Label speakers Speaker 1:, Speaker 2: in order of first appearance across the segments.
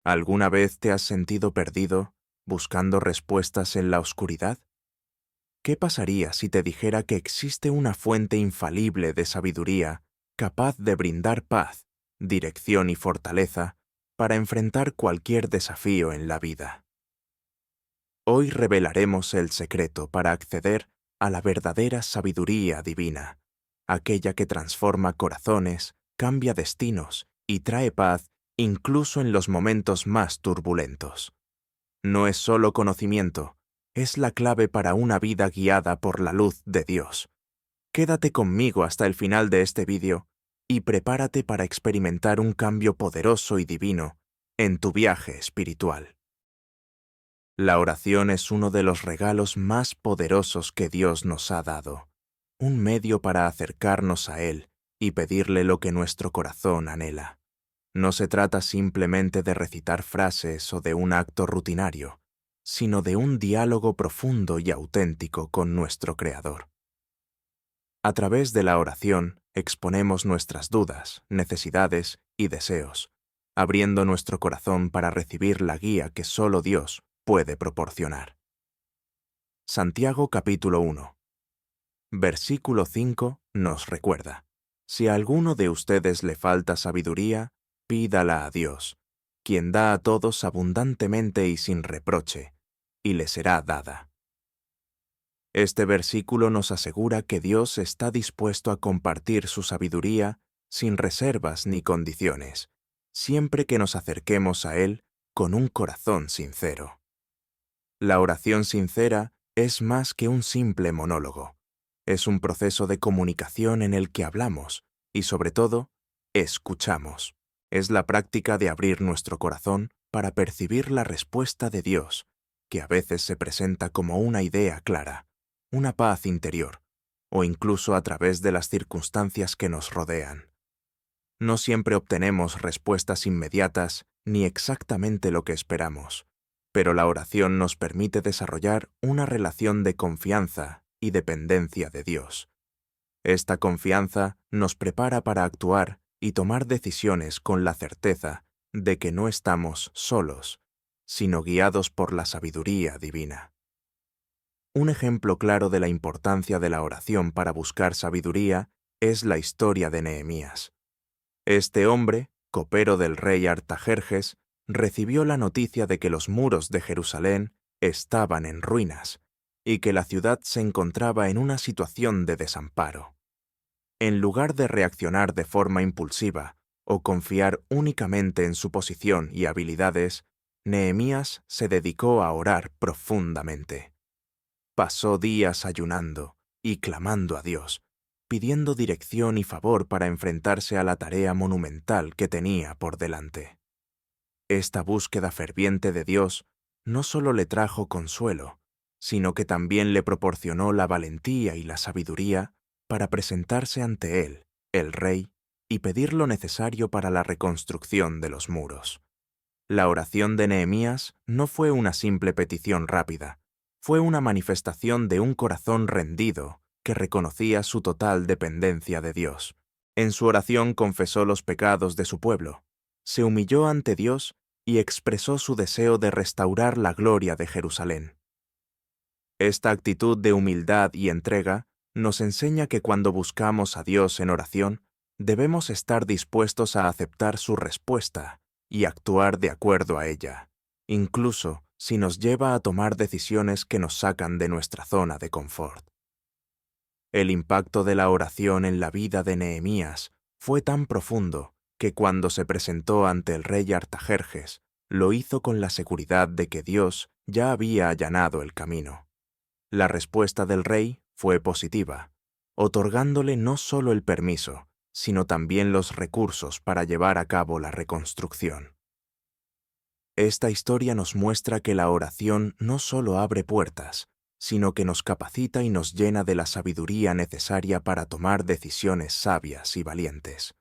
Speaker 1: ¿Alguna vez te has sentido perdido, buscando respuestas en la oscuridad? ¿Qué pasaría si te dijera que existe una fuente infalible de sabiduría capaz de brindar paz, dirección y fortaleza para enfrentar cualquier desafío en la vida? Hoy revelaremos el secreto para acceder a la verdadera sabiduría divina, aquella que transforma corazones, cambia destinos y trae paz incluso en los momentos más turbulentos. No es solo conocimiento, es la clave para una vida guiada por la luz de Dios. Quédate conmigo hasta el final de este vídeo y prepárate para experimentar un cambio poderoso y divino en tu viaje espiritual. La oración es uno de los regalos más poderosos que Dios nos ha dado, un medio para acercarnos a Él y pedirle lo que nuestro corazón anhela. No se trata simplemente de recitar frases o de un acto rutinario, sino de un diálogo profundo y auténtico con nuestro Creador. A través de la oración exponemos nuestras dudas, necesidades y deseos, abriendo nuestro corazón para recibir la guía que solo Dios puede proporcionar. Santiago capítulo 1, versículo 5 nos recuerda: si a alguno de ustedes le falta sabiduría, pídala a Dios, quien da a todos abundantemente y sin reproche, y le será dada. Este versículo nos asegura que Dios está dispuesto a compartir su sabiduría sin reservas ni condiciones, siempre que nos acerquemos a Él con un corazón sincero. La oración sincera es más que un simple monólogo. Es un proceso de comunicación en el que hablamos y, sobre todo, escuchamos. Es la práctica de abrir nuestro corazón para percibir la respuesta de Dios, que a veces se presenta como una idea clara, una paz interior, o incluso a través de las circunstancias que nos rodean. No siempre obtenemos respuestas inmediatas ni exactamente lo que esperamos, pero la oración nos permite desarrollar una relación de confianza y dependencia de Dios. Esta confianza nos prepara para actuar y tomar decisiones con la certeza de que no estamos solos, sino guiados por la sabiduría divina. Un ejemplo claro de la importancia de la oración para buscar sabiduría es la historia de Nehemías. Este hombre, copero del rey Artajerjes, recibió la noticia de que los muros de Jerusalén estaban en ruinas y que la ciudad se encontraba en una situación de desamparo. En lugar de reaccionar de forma impulsiva o confiar únicamente en su posición y habilidades, Nehemías se dedicó a orar profundamente. Pasó días ayunando y clamando a Dios, pidiendo dirección y favor para enfrentarse a la tarea monumental que tenía por delante. Esta búsqueda ferviente de Dios no solo le trajo consuelo, sino que también le proporcionó la valentía y la sabiduría para presentarse ante él, el rey, y pedir lo necesario para la reconstrucción de los muros. La oración de Nehemías no fue una simple petición rápida, fue una manifestación de un corazón rendido que reconocía su total dependencia de Dios. En su oración confesó los pecados de su pueblo, se humilló ante Dios y expresó su deseo de restaurar la gloria de Jerusalén. Esta actitud de humildad y entrega nos enseña que cuando buscamos a Dios en oración, debemos estar dispuestos a aceptar su respuesta y actuar de acuerdo a ella, incluso si nos lleva a tomar decisiones que nos sacan de nuestra zona de confort. El impacto de la oración en la vida de Nehemías fue tan profundo que cuando se presentó ante el rey Artajerjes, lo hizo con la seguridad de que Dios ya había allanado el camino. La respuesta del rey fue positiva, otorgándole no solo el permiso, sino también los recursos para llevar a cabo la reconstrucción. Esta historia nos muestra que la oración no solo abre puertas, sino que nos capacita y nos llena de la sabiduría necesaria para tomar decisiones sabias y valientes.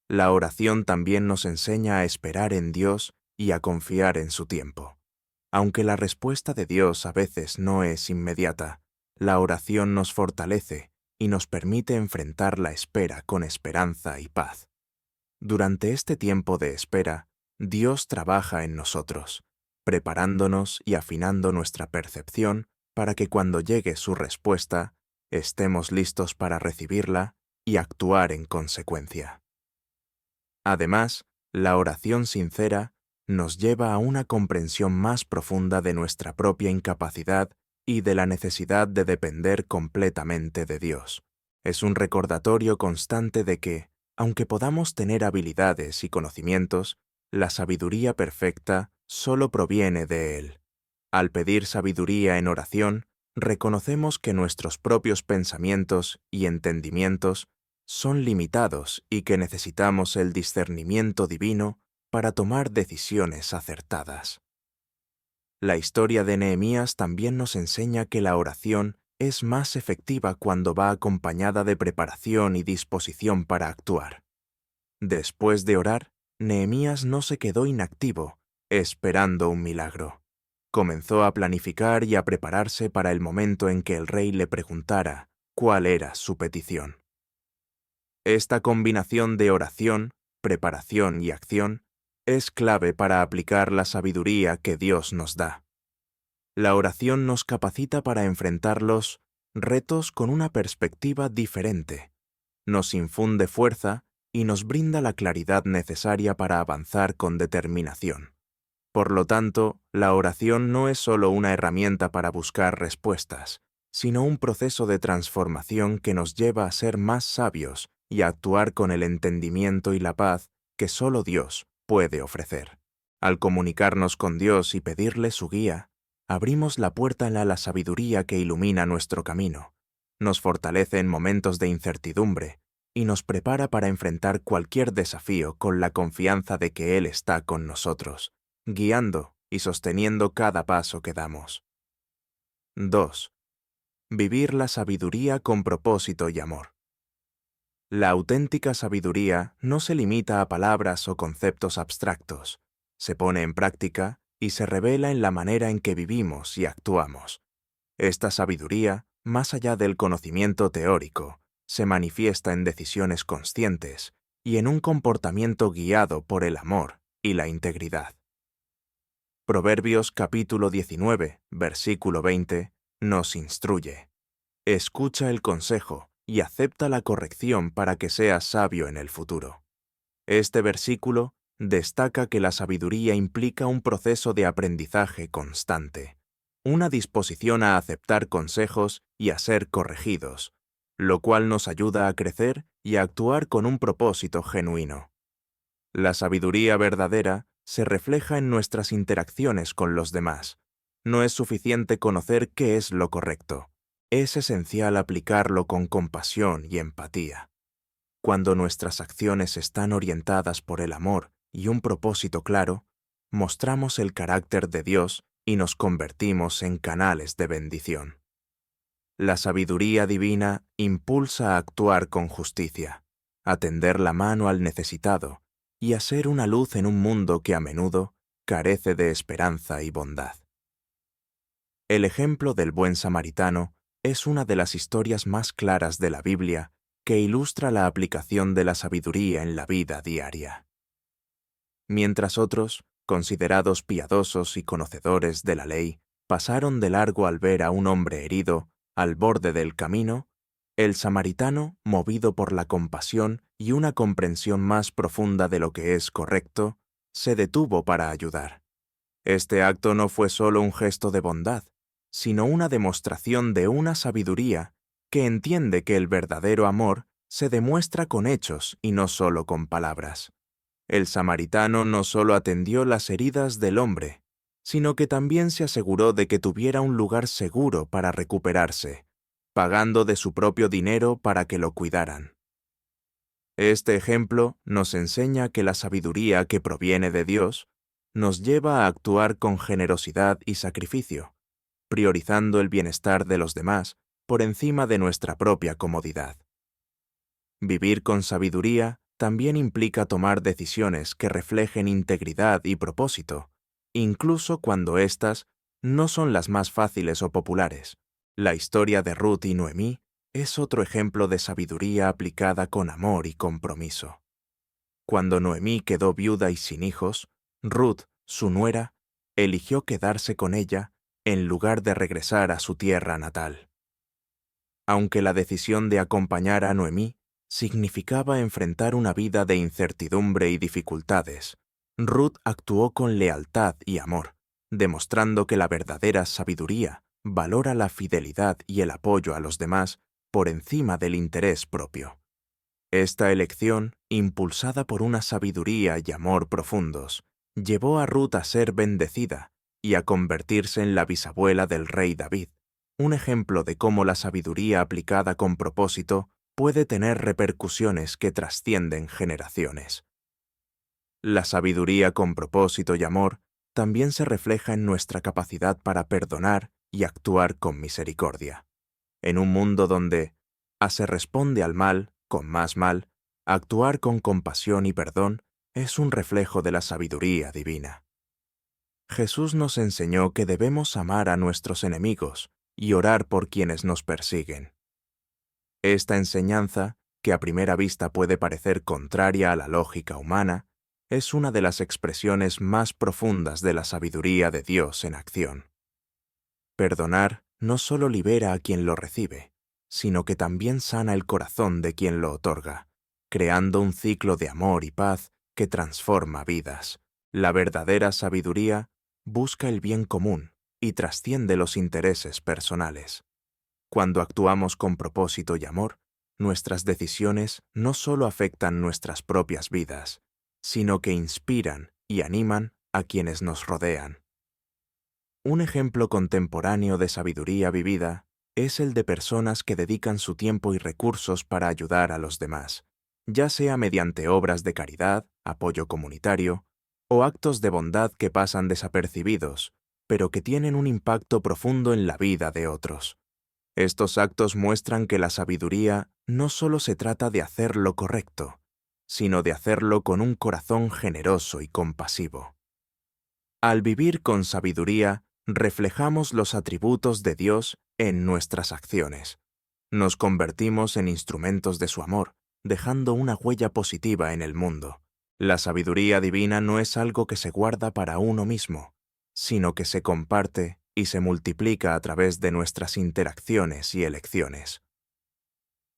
Speaker 1: La oración también nos enseña a esperar en Dios y a confiar en su tiempo. Aunque la respuesta de Dios a veces no es inmediata, la oración nos fortalece y nos permite enfrentar la espera con esperanza y paz. Durante este tiempo de espera, Dios trabaja en nosotros, preparándonos y afinando nuestra percepción para que cuando llegue su respuesta, estemos listos para recibirla y actuar en consecuencia. Además, la oración sincera nos lleva a una comprensión más profunda de nuestra propia incapacidad y de la necesidad de depender completamente de Dios. Es un recordatorio constante de que, aunque podamos tener habilidades y conocimientos, la sabiduría perfecta solo proviene de Él. Al pedir sabiduría en oración, reconocemos que nuestros propios pensamientos y entendimientos son limitados y que necesitamos el discernimiento divino para tomar decisiones acertadas. La historia de Nehemías también nos enseña que la oración es más efectiva cuando va acompañada de preparación y disposición para actuar. Después de orar, Nehemías no se quedó inactivo, esperando un milagro. Comenzó a planificar y a prepararse para el momento en que el rey le preguntara cuál era su petición. Esta combinación de oración, preparación y acción es clave para aplicar la sabiduría que Dios nos da. La oración nos capacita para enfrentar los retos con una perspectiva diferente, nos infunde fuerza y nos brinda la claridad necesaria para avanzar con determinación. Por lo tanto, la oración no es solo una herramienta para buscar respuestas, sino un proceso de transformación que nos lleva a ser más sabios y a actuar con el entendimiento y la paz que solo Dios puede ofrecer. Al comunicarnos con Dios y pedirle su guía, abrimos la puerta a la sabiduría que ilumina nuestro camino, nos fortalece en momentos de incertidumbre y nos prepara para enfrentar cualquier desafío con la confianza de que Él está con nosotros, guiando y sosteniendo cada paso que damos. 2. Vivir la sabiduría con propósito y amor. La auténtica sabiduría no se limita a palabras o conceptos abstractos, se pone en práctica y se revela en la manera en que vivimos y actuamos. Esta sabiduría, más allá del conocimiento teórico, se manifiesta en decisiones conscientes y en un comportamiento guiado por el amor y la integridad. Proverbios capítulo 19, versículo 20, nos instruye: escucha el consejo y acepta la corrección para que seas sabio en el futuro. Este versículo destaca que la sabiduría implica un proceso de aprendizaje constante, una disposición a aceptar consejos y a ser corregidos, lo cual nos ayuda a crecer y a actuar con un propósito genuino. La sabiduría verdadera se refleja en nuestras interacciones con los demás. No es suficiente conocer qué es lo correcto. Es esencial aplicarlo con compasión y empatía. Cuando nuestras acciones están orientadas por el amor y un propósito claro, mostramos el carácter de Dios y nos convertimos en canales de bendición. La sabiduría divina impulsa a actuar con justicia, a tender la mano al necesitado y a ser una luz en un mundo que a menudo carece de esperanza y bondad. El ejemplo del buen samaritano es una de las historias más claras de la Biblia que ilustra la aplicación de la sabiduría en la vida diaria. Mientras otros, considerados piadosos y conocedores de la ley, pasaron de largo al ver a un hombre herido al borde del camino, el samaritano, movido por la compasión y una comprensión más profunda de lo que es correcto, se detuvo para ayudar. Este acto no fue solo un gesto de bondad, sino una demostración de una sabiduría que entiende que el verdadero amor se demuestra con hechos y no solo con palabras. El samaritano no solo atendió las heridas del hombre, sino que también se aseguró de que tuviera un lugar seguro para recuperarse, pagando de su propio dinero para que lo cuidaran. Este ejemplo nos enseña que la sabiduría que proviene de Dios nos lleva a actuar con generosidad y sacrificio, priorizando el bienestar de los demás por encima de nuestra propia comodidad. Vivir con sabiduría también implica tomar decisiones que reflejen integridad y propósito, incluso cuando éstas no son las más fáciles o populares. La historia de Ruth y Noemí es otro ejemplo de sabiduría aplicada con amor y compromiso. Cuando Noemí quedó viuda y sin hijos, Ruth, su nuera, eligió quedarse con ella en lugar de regresar a su tierra natal. Aunque la decisión de acompañar a Noemí significaba enfrentar una vida de incertidumbre y dificultades, Ruth actuó con lealtad y amor, demostrando que la verdadera sabiduría valora la fidelidad y el apoyo a los demás por encima del interés propio. Esta elección, impulsada por una sabiduría y amor profundos, llevó a Ruth a ser bendecida y a convertirse en la bisabuela del rey David, un ejemplo de cómo la sabiduría aplicada con propósito puede tener repercusiones que trascienden generaciones. La sabiduría con propósito y amor también se refleja en nuestra capacidad para perdonar y actuar con misericordia. En un mundo donde se responde al mal con más mal, actuar con compasión y perdón es un reflejo de la sabiduría divina. Jesús nos enseñó que debemos amar a nuestros enemigos y orar por quienes nos persiguen. Esta enseñanza, que a primera vista puede parecer contraria a la lógica humana, es una de las expresiones más profundas de la sabiduría de Dios en acción. Perdonar no solo libera a quien lo recibe, sino que también sana el corazón de quien lo otorga, creando un ciclo de amor y paz que transforma vidas. La verdadera sabiduría busca el bien común y trasciende los intereses personales. Cuando actuamos con propósito y amor, nuestras decisiones no solo afectan nuestras propias vidas, sino que inspiran y animan a quienes nos rodean. Un ejemplo contemporáneo de sabiduría vivida es el de personas que dedican su tiempo y recursos para ayudar a los demás, ya sea mediante obras de caridad, apoyo comunitario o actos de bondad que pasan desapercibidos, pero que tienen un impacto profundo en la vida de otros. Estos actos muestran que la sabiduría no solo se trata de hacer lo correcto, sino de hacerlo con un corazón generoso y compasivo. Al vivir con sabiduría, reflejamos los atributos de Dios en nuestras acciones. Nos convertimos en instrumentos de su amor, dejando una huella positiva en el mundo. La sabiduría divina no es algo que se guarda para uno mismo, sino que se comparte y se multiplica a través de nuestras interacciones y elecciones.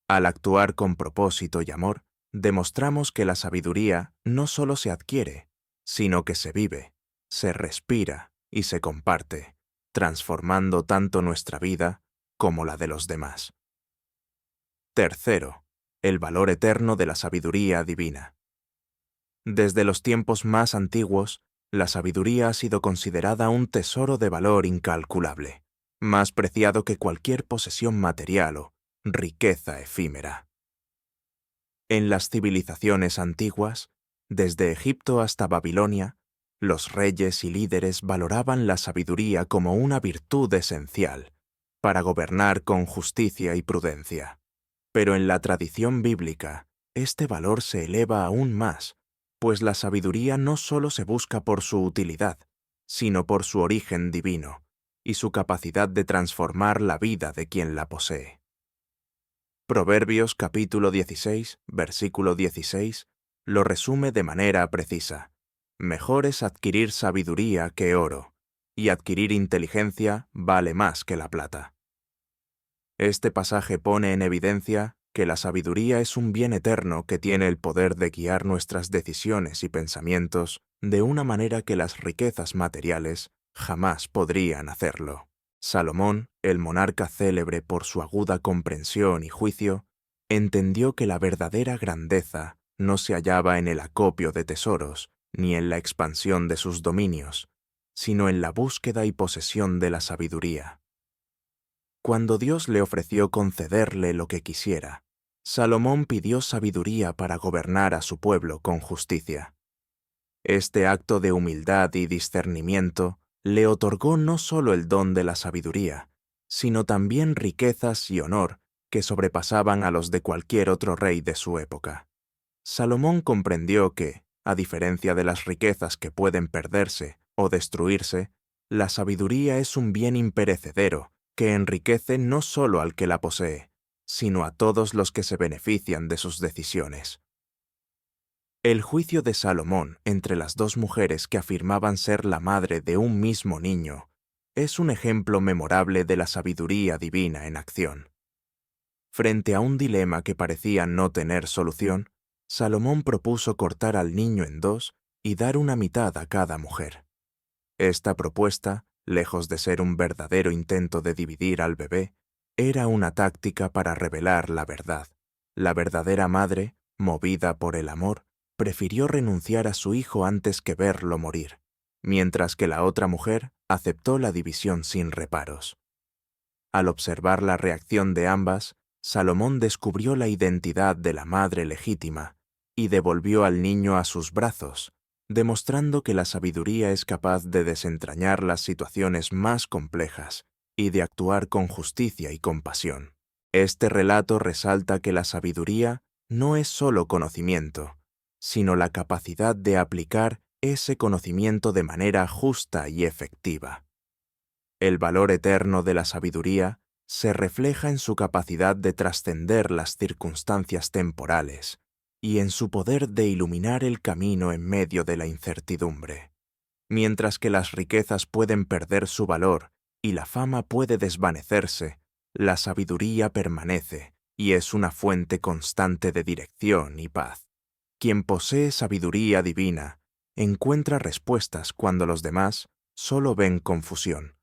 Speaker 1: Al actuar con propósito y amor, demostramos que la sabiduría no solo se adquiere, sino que se vive, se respira y se comparte, transformando tanto nuestra vida como la de los demás. Tercero, el valor eterno de la sabiduría divina. Desde los tiempos más antiguos, la sabiduría ha sido considerada un tesoro de valor incalculable, más preciado que cualquier posesión material o riqueza efímera. En las civilizaciones antiguas, desde Egipto hasta Babilonia, los reyes y líderes valoraban la sabiduría como una virtud esencial para gobernar con justicia y prudencia. Pero en la tradición bíblica, este valor se eleva aún más, pues la sabiduría no solo se busca por su utilidad, sino por su origen divino y su capacidad de transformar la vida de quien la posee. Proverbios capítulo 16, versículo 16, lo resume de manera precisa. Mejor es adquirir sabiduría que oro, y adquirir inteligencia vale más que la plata. Este pasaje pone en evidencia que la sabiduría es un bien eterno que tiene el poder de guiar nuestras decisiones y pensamientos de una manera que las riquezas materiales jamás podrían hacerlo. Salomón, el monarca célebre por su aguda comprensión y juicio, entendió que la verdadera grandeza no se hallaba en el acopio de tesoros ni en la expansión de sus dominios, sino en la búsqueda y posesión de la sabiduría. Cuando Dios le ofreció concederle lo que quisiera, Salomón pidió sabiduría para gobernar a su pueblo con justicia. Este acto de humildad y discernimiento le otorgó no solo el don de la sabiduría, sino también riquezas y honor que sobrepasaban a los de cualquier otro rey de su época. Salomón comprendió que, a diferencia de las riquezas que pueden perderse o destruirse, la sabiduría es un bien imperecedero que enriquece no solo al que la posee, sino a todos los que se benefician de sus decisiones. El juicio de Salomón entre las dos mujeres que afirmaban ser la madre de un mismo niño es un ejemplo memorable de la sabiduría divina en acción. Frente a un dilema que parecía no tener solución, Salomón propuso cortar al niño en dos y dar una mitad a cada mujer. Esta propuesta, lejos de ser un verdadero intento de dividir al bebé, era una táctica para revelar la verdad. La verdadera madre, movida por el amor, prefirió renunciar a su hijo antes que verlo morir, mientras que la otra mujer aceptó la división sin reparos. Al observar la reacción de ambas, Salomón descubrió la identidad de la madre legítima y devolvió al niño a sus brazos, demostrando que la sabiduría es capaz de desentrañar las situaciones más complejas y de actuar con justicia y compasión. Este relato resalta que la sabiduría no es solo conocimiento, sino la capacidad de aplicar ese conocimiento de manera justa y efectiva. El valor eterno de la sabiduría se refleja en su capacidad de trascender las circunstancias temporales y en su poder de iluminar el camino en medio de la incertidumbre. Mientras que las riquezas pueden perder su valor y la fama puede desvanecerse, la sabiduría permanece y es una fuente constante de dirección y paz. Quien posee sabiduría divina encuentra respuestas cuando los demás solo ven confusión.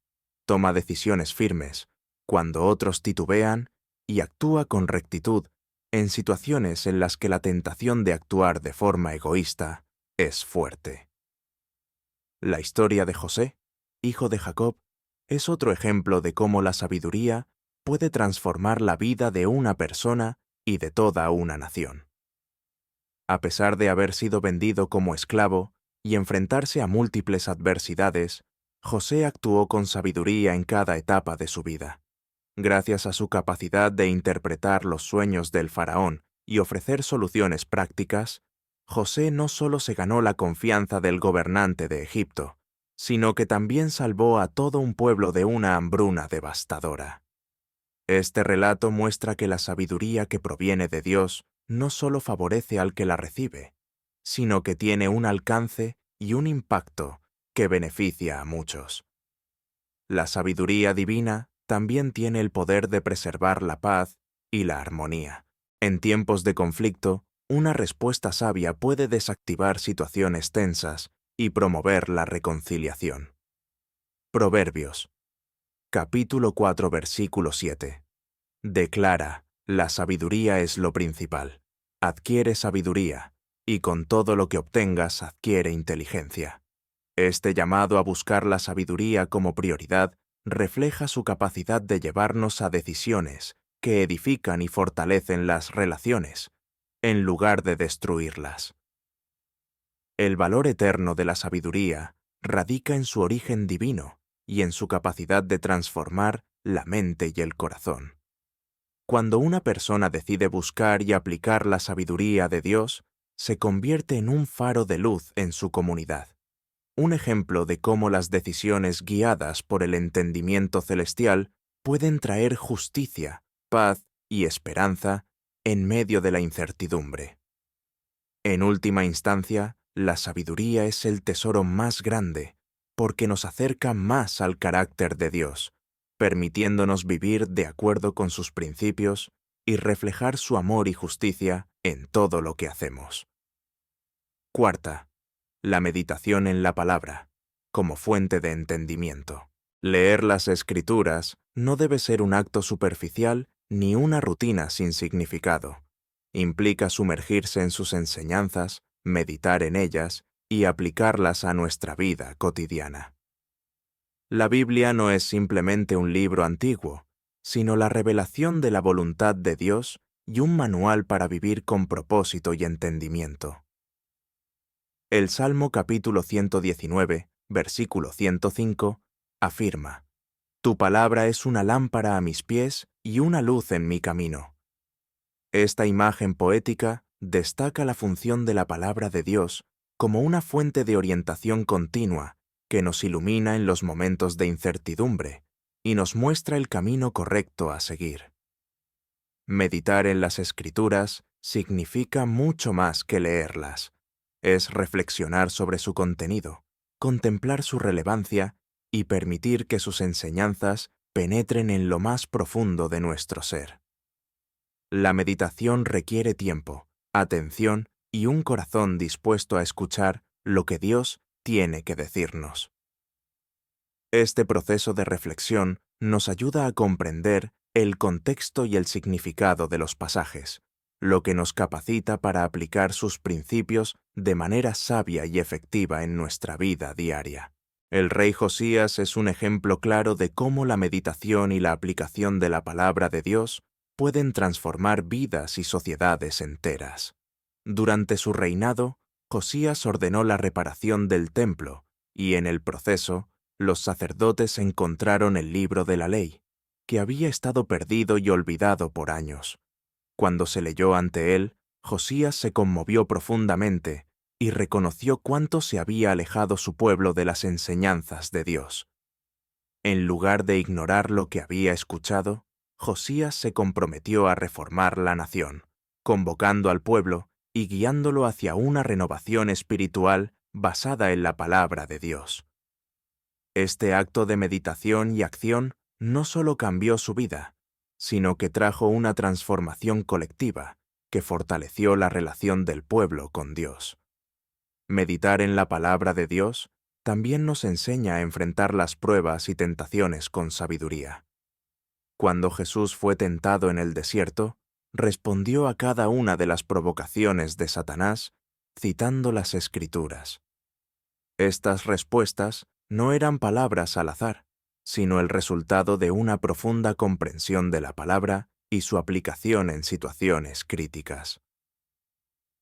Speaker 1: Toma decisiones firmes cuando otros titubean y actúa con rectitud en situaciones en las que la tentación de actuar de forma egoísta es fuerte. La historia de José, hijo de Jacob, es otro ejemplo de cómo la sabiduría puede transformar la vida de una persona y de toda una nación. A pesar de haber sido vendido como esclavo y enfrentarse a múltiples adversidades, José actuó con sabiduría en cada etapa de su vida. Gracias a su capacidad de interpretar los sueños del faraón y ofrecer soluciones prácticas, José no solo se ganó la confianza del gobernante de Egipto, sino que también salvó a todo un pueblo de una hambruna devastadora. Este relato muestra que la sabiduría que proviene de Dios no solo favorece al que la recibe, sino que tiene un alcance y un impacto que beneficia a muchos. La sabiduría divina también tiene el poder de preservar la paz y la armonía. En tiempos de conflicto, una respuesta sabia puede desactivar situaciones tensas y promover la reconciliación. Proverbios, capítulo 4, versículo 7. Declara, la sabiduría es lo principal. Adquiere sabiduría, y con todo lo que obtengas adquiere inteligencia. Este llamado a buscar la sabiduría como prioridad refleja su capacidad de llevarnos a decisiones que edifican y fortalecen las relaciones, en lugar de destruirlas. El valor eterno de la sabiduría radica en su origen divino y en su capacidad de transformar la mente y el corazón. Cuando una persona decide buscar y aplicar la sabiduría de Dios, se convierte en un faro de luz en su comunidad. Un ejemplo de cómo las decisiones guiadas por el entendimiento celestial pueden traer justicia, paz y esperanza en medio de la incertidumbre. En última instancia, la sabiduría es el tesoro más grande porque nos acerca más al carácter de Dios, permitiéndonos vivir de acuerdo con sus principios y reflejar su amor y justicia en todo lo que hacemos. Cuarta, la meditación en la palabra, como fuente de entendimiento. Leer las Escrituras no debe ser un acto superficial ni una rutina sin significado. Implica sumergirse en sus enseñanzas, meditar en ellas y aplicarlas a nuestra vida cotidiana. La Biblia no es simplemente un libro antiguo, sino la revelación de la voluntad de Dios y un manual para vivir con propósito y entendimiento. El Salmo capítulo 119, versículo 105, afirma: Tu palabra es una lámpara a mis pies y una luz en mi camino. Esta imagen poética destaca la función de la palabra de Dios como una fuente de orientación continua que nos ilumina en los momentos de incertidumbre y nos muestra el camino correcto a seguir. Meditar en las Escrituras significa mucho más que leerlas. Es reflexionar sobre su contenido, contemplar su relevancia y permitir que sus enseñanzas penetren en lo más profundo de nuestro ser. La meditación requiere tiempo, atención y un corazón dispuesto a escuchar lo que Dios tiene que decirnos. Este proceso de reflexión nos ayuda a comprender el contexto y el significado de los pasajes, lo que nos capacita para aplicar sus principios de manera sabia y efectiva en nuestra vida diaria. El rey Josías es un ejemplo claro de cómo la meditación y la aplicación de la palabra de Dios pueden transformar vidas y sociedades enteras. Durante su reinado, Josías ordenó la reparación del templo y, en el proceso, los sacerdotes encontraron el libro de la ley, que había estado perdido y olvidado por años. Cuando se leyó ante él, Josías se conmovió profundamente y reconoció cuánto se había alejado su pueblo de las enseñanzas de Dios. En lugar de ignorar lo que había escuchado, Josías se comprometió a reformar la nación, convocando al pueblo y guiándolo hacia una renovación espiritual basada en la palabra de Dios. Este acto de meditación y acción no solo cambió su vida, sino que trajo una transformación colectiva que fortaleció la relación del pueblo con Dios. Meditar en la palabra de Dios también nos enseña a enfrentar las pruebas y tentaciones con sabiduría. Cuando Jesús fue tentado en el desierto, respondió a cada una de las provocaciones de Satanás citando las Escrituras. Estas respuestas no eran palabras al azar, sino el resultado de una profunda comprensión de la palabra y su aplicación en situaciones críticas.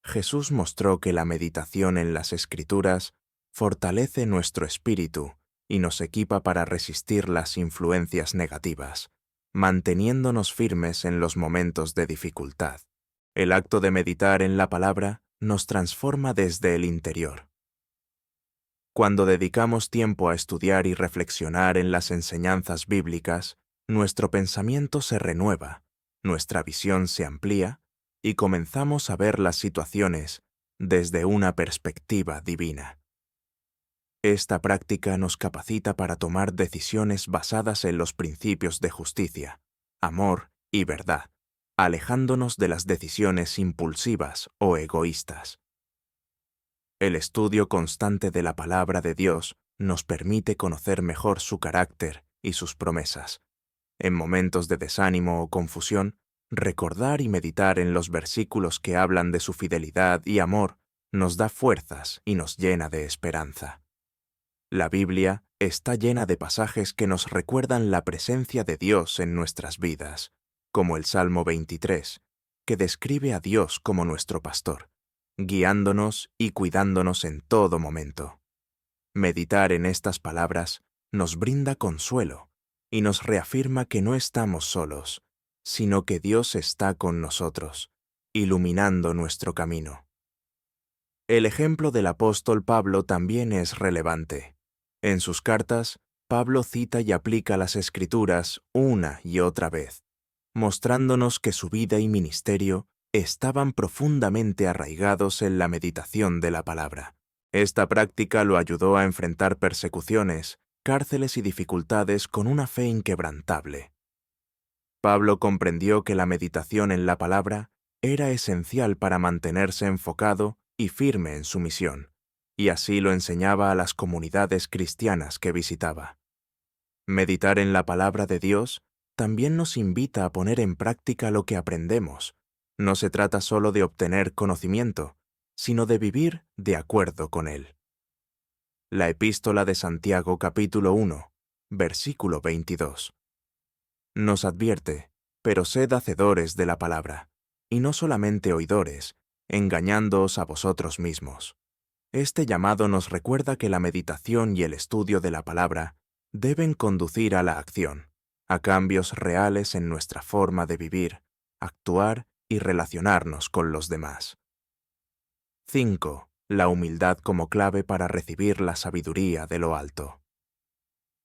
Speaker 1: Jesús mostró que la meditación en las Escrituras fortalece nuestro espíritu y nos equipa para resistir las influencias negativas, manteniéndonos firmes en los momentos de dificultad. El acto de meditar en la palabra nos transforma desde el interior. Cuando dedicamos tiempo a estudiar y reflexionar en las enseñanzas bíblicas, nuestro pensamiento se renueva, nuestra visión se amplía y comenzamos a ver las situaciones desde una perspectiva divina. Esta práctica nos capacita para tomar decisiones basadas en los principios de justicia, amor y verdad, alejándonos de las decisiones impulsivas o egoístas. El estudio constante de la palabra de Dios nos permite conocer mejor su carácter y sus promesas. En momentos de desánimo o confusión, recordar y meditar en los versículos que hablan de su fidelidad y amor nos da fuerzas y nos llena de esperanza. La Biblia está llena de pasajes que nos recuerdan la presencia de Dios en nuestras vidas, como el Salmo 23, que describe a Dios como nuestro pastor, guiándonos y cuidándonos en todo momento. Meditar en estas palabras nos brinda consuelo y nos reafirma que no estamos solos, sino que Dios está con nosotros, iluminando nuestro camino. El ejemplo del apóstol Pablo también es relevante. En sus cartas, Pablo cita y aplica las Escrituras una y otra vez, mostrándonos que su vida y ministerio estaban profundamente arraigados en la meditación de la palabra. Esta práctica lo ayudó a enfrentar persecuciones, cárceles y dificultades con una fe inquebrantable. Pablo comprendió que la meditación en la palabra era esencial para mantenerse enfocado y firme en su misión, y así lo enseñaba a las comunidades cristianas que visitaba. Meditar en la palabra de Dios también nos invita a poner en práctica lo que aprendemos. No se trata solo de obtener conocimiento, sino de vivir de acuerdo con él. La Epístola de Santiago capítulo 1, versículo 22. Nos advierte, pero sed hacedores de la palabra, y no solamente oidores, engañándoos a vosotros mismos. Este llamado nos recuerda que la meditación y el estudio de la palabra deben conducir a la acción, a cambios reales en nuestra forma de vivir, actuar y relacionarnos con los demás. 5. La humildad como clave para recibir la sabiduría de lo alto.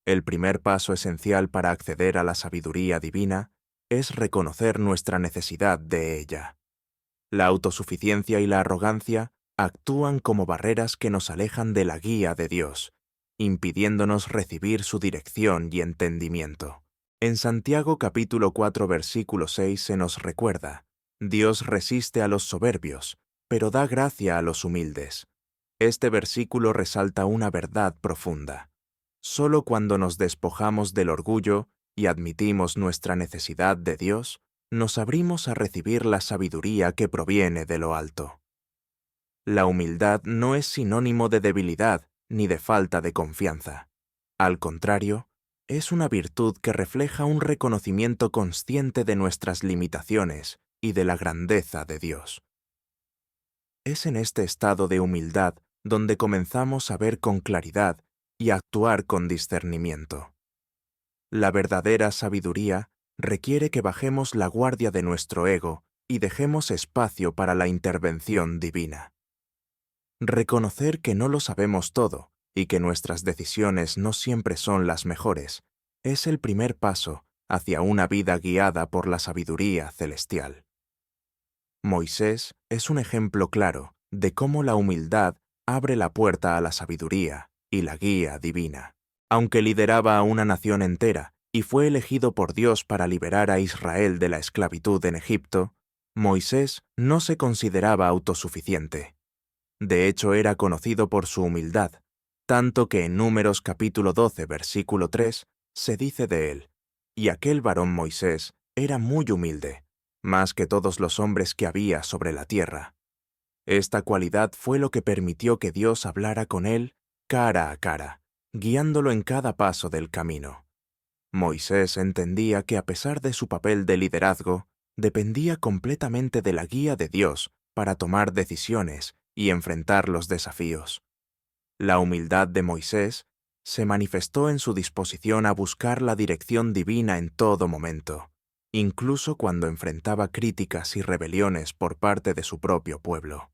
Speaker 1: El primer paso esencial para acceder a la sabiduría divina es reconocer nuestra necesidad de ella. La autosuficiencia y la arrogancia actúan como barreras que nos alejan de la guía de Dios, impidiéndonos recibir su dirección y entendimiento. En Santiago capítulo 4 versículo 6 se nos recuerda: Dios resiste a los soberbios, pero da gracia a los humildes. Este versículo resalta una verdad profunda. Solo cuando nos despojamos del orgullo y admitimos nuestra necesidad de Dios, nos abrimos a recibir la sabiduría que proviene de lo alto. La humildad no es sinónimo de debilidad ni de falta de confianza. Al contrario, es una virtud que refleja un reconocimiento consciente de nuestras limitaciones y de la grandeza de Dios. Es en este estado de humildad donde comenzamos a ver con claridad y a actuar con discernimiento. La verdadera sabiduría requiere que bajemos la guardia de nuestro ego y dejemos espacio para la intervención divina. Reconocer que no lo sabemos todo y que nuestras decisiones no siempre son las mejores es el primer paso hacia una vida guiada por la sabiduría celestial. Moisés es un ejemplo claro de cómo la humildad abre la puerta a la sabiduría y la guía divina. Aunque lideraba a una nación entera y fue elegido por Dios para liberar a Israel de la esclavitud en Egipto, Moisés no se consideraba autosuficiente. De hecho, era conocido por su humildad, tanto que en Números capítulo 12, versículo 3, se dice de él: «Y aquel varón Moisés era muy humilde, más que todos los hombres que había sobre la tierra». Esta cualidad fue lo que permitió que Dios hablara con él cara a cara, guiándolo en cada paso del camino. Moisés entendía que a pesar de su papel de liderazgo, dependía completamente de la guía de Dios para tomar decisiones y enfrentar los desafíos. La humildad de Moisés se manifestó en su disposición a buscar la dirección divina en todo momento, incluso cuando enfrentaba críticas y rebeliones por parte de su propio pueblo.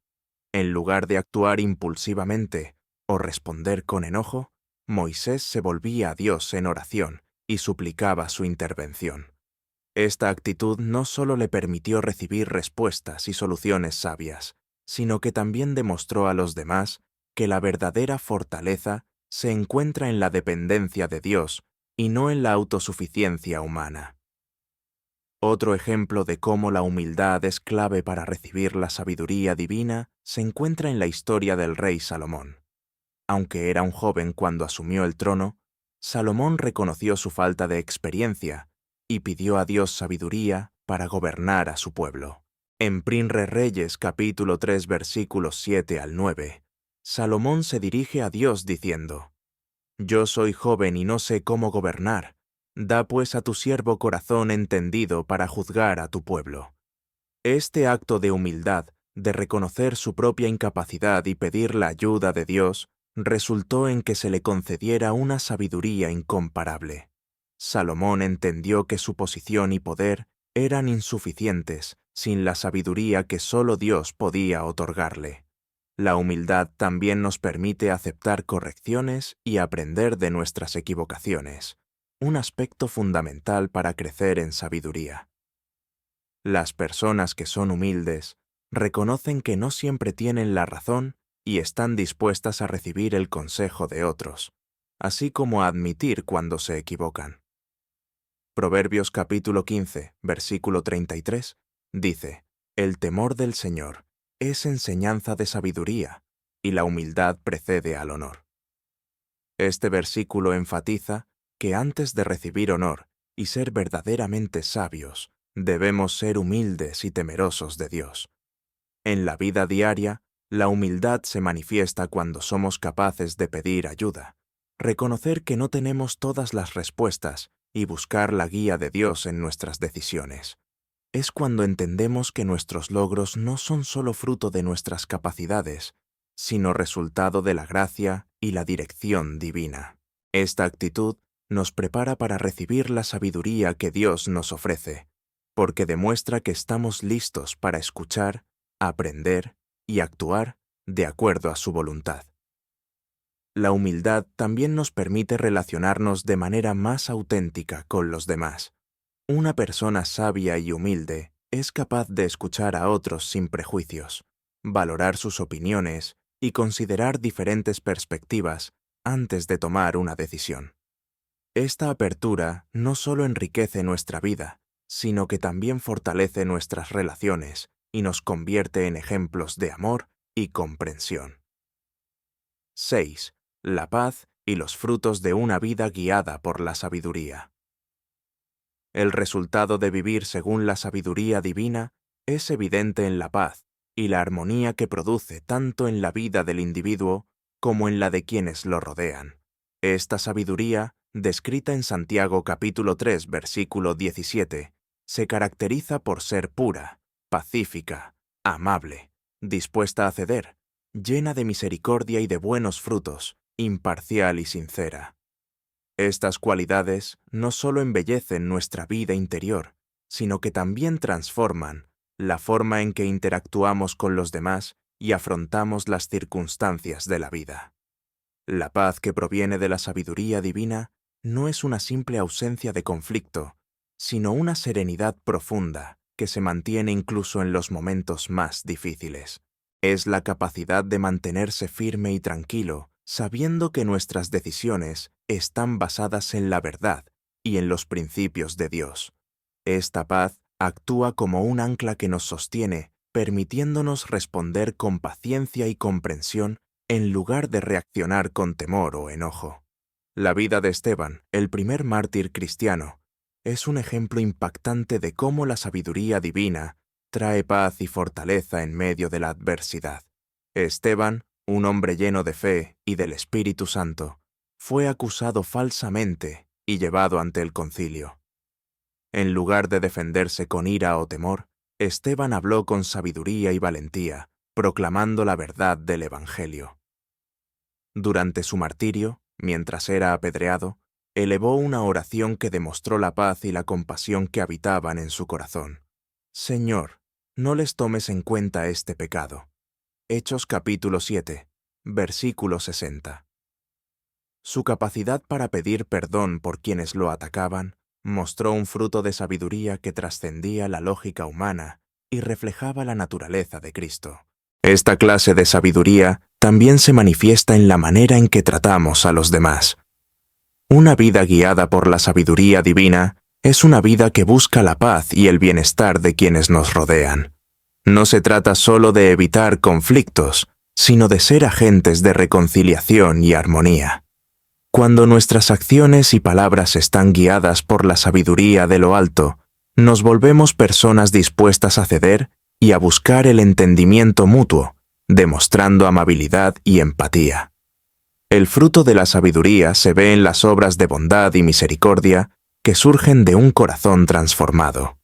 Speaker 1: En lugar de actuar impulsivamente o responder con enojo, Moisés se volvía a Dios en oración y suplicaba su intervención. Esta actitud no solo le permitió recibir respuestas y soluciones sabias, sino que también demostró a los demás que la verdadera fortaleza se encuentra en la dependencia de Dios y no en la autosuficiencia humana. Otro ejemplo de cómo la humildad es clave para recibir la sabiduría divina se encuentra en la historia del rey Salomón. Aunque era un joven cuando asumió el trono, Salomón reconoció su falta de experiencia y pidió a Dios sabiduría para gobernar a su pueblo. En Primre Reyes capítulo 3 versículos 7 al 9, Salomón se dirige a Dios diciendo: «Yo soy joven y no sé cómo gobernar. Da pues a tu siervo corazón entendido para juzgar a tu pueblo». Este acto de humildad, de reconocer su propia incapacidad y pedir la ayuda de Dios, resultó en que se le concediera una sabiduría incomparable. Salomón entendió que su posición y poder eran insuficientes sin la sabiduría que solo Dios podía otorgarle. La humildad también nos permite aceptar correcciones y aprender de nuestras equivocaciones, un aspecto fundamental para crecer en sabiduría. Las personas que son humildes reconocen que no siempre tienen la razón y están dispuestas a recibir el consejo de otros, así como a admitir cuando se equivocan. Proverbios capítulo 15, versículo 33, dice: «El temor del Señor es enseñanza de sabiduría, y la humildad precede al honor». Este versículo enfatiza que antes de recibir honor y ser verdaderamente sabios, debemos ser humildes y temerosos de Dios. En la vida diaria, la humildad se manifiesta cuando somos capaces de pedir ayuda, reconocer que no tenemos todas las respuestas y buscar la guía de Dios en nuestras decisiones. Es cuando entendemos que nuestros logros no son solo fruto de nuestras capacidades, sino resultado de la gracia y la dirección divina. Esta actitud nos prepara para recibir la sabiduría que Dios nos ofrece, porque demuestra que estamos listos para escuchar, aprender y actuar de acuerdo a su voluntad. La humildad también nos permite relacionarnos de manera más auténtica con los demás. Una persona sabia y humilde es capaz de escuchar a otros sin prejuicios, valorar sus opiniones y considerar diferentes perspectivas antes de tomar una decisión. Esta apertura no solo enriquece nuestra vida, sino que también fortalece nuestras relaciones y nos convierte en ejemplos de amor y comprensión. 6. La paz y los frutos de una vida guiada por la sabiduría. El resultado de vivir según la sabiduría divina es evidente en la paz y la armonía que produce tanto en la vida del individuo como en la de quienes lo rodean. Esta sabiduría, descrita en Santiago capítulo 3, versículo 17, se caracteriza por ser pura, pacífica, amable, dispuesta a ceder, llena de misericordia y de buenos frutos, imparcial y sincera. Estas cualidades no solo embellecen nuestra vida interior, sino que también transforman la forma en que interactuamos con los demás y afrontamos las circunstancias de la vida. La paz que proviene de la sabiduría divina no es una simple ausencia de conflicto, sino una serenidad profunda que se mantiene incluso en los momentos más difíciles. Es la capacidad de mantenerse firme y tranquilo, sabiendo que nuestras decisiones están basadas en la verdad y en los principios de Dios. Esta paz actúa como un ancla que nos sostiene, permitiéndonos responder con paciencia y comprensión en lugar de reaccionar con temor o enojo. La vida de Esteban, el primer mártir cristiano, es un ejemplo impactante de cómo la sabiduría divina trae paz y fortaleza en medio de la adversidad. Esteban, un hombre lleno de fe y del Espíritu Santo, fue acusado falsamente y llevado ante el concilio. En lugar de defenderse con ira o temor, Esteban habló con sabiduría y valentía, proclamando la verdad del Evangelio. Durante su martirio, mientras era apedreado, elevó una oración que demostró la paz y la compasión que habitaban en su corazón. Señor, no les tomes en cuenta este pecado. Hechos capítulo 7, versículo 60. Su capacidad para pedir perdón por quienes lo atacaban mostró un fruto de sabiduría que trascendía la lógica humana y reflejaba la naturaleza de Cristo. Esta clase de sabiduría también se manifiesta en la manera en que tratamos a los demás. Una vida guiada por la sabiduría divina es una vida que busca la paz y el bienestar de quienes nos rodean. No se trata solo de evitar conflictos, sino de ser agentes de reconciliación y armonía. Cuando nuestras acciones y palabras están guiadas por la sabiduría de lo alto, nos volvemos personas dispuestas a ceder y a buscar el entendimiento mutuo, demostrando amabilidad y empatía. El fruto de la sabiduría se ve en las obras de bondad y misericordia que surgen de un corazón transformado.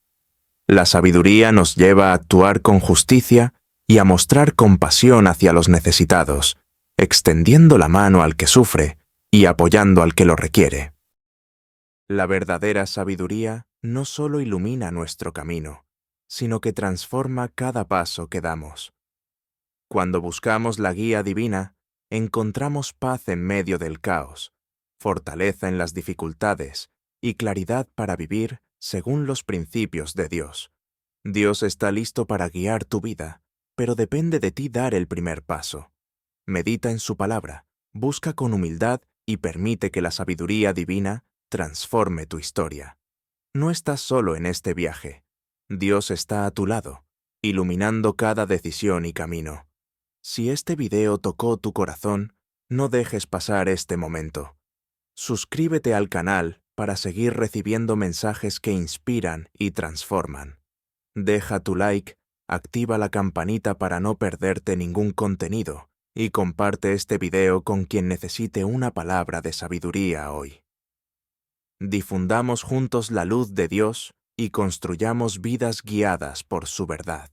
Speaker 1: La sabiduría nos lleva a actuar con justicia y a mostrar compasión hacia los necesitados, extendiendo la mano al que sufre y apoyando al que lo requiere. La verdadera sabiduría no solo ilumina nuestro camino, sino que transforma cada paso que damos. Cuando buscamos la guía divina, encontramos paz en medio del caos, fortaleza en las dificultades y claridad para vivir según los principios de Dios. Dios está listo para guiar tu vida, pero depende de ti dar el primer paso. Medita en su palabra, busca con humildad y permite que la sabiduría divina transforme tu historia. No estás solo en este viaje. Dios está a tu lado, iluminando cada decisión y camino. Si este video tocó tu corazón, no dejes pasar este momento. Suscríbete al canal para seguir recibiendo mensajes que inspiran y transforman. Deja tu like, activa la campanita para no perderte ningún contenido y comparte este video con quien necesite una palabra de sabiduría hoy. Difundamos juntos la luz de Dios y construyamos vidas guiadas por su verdad.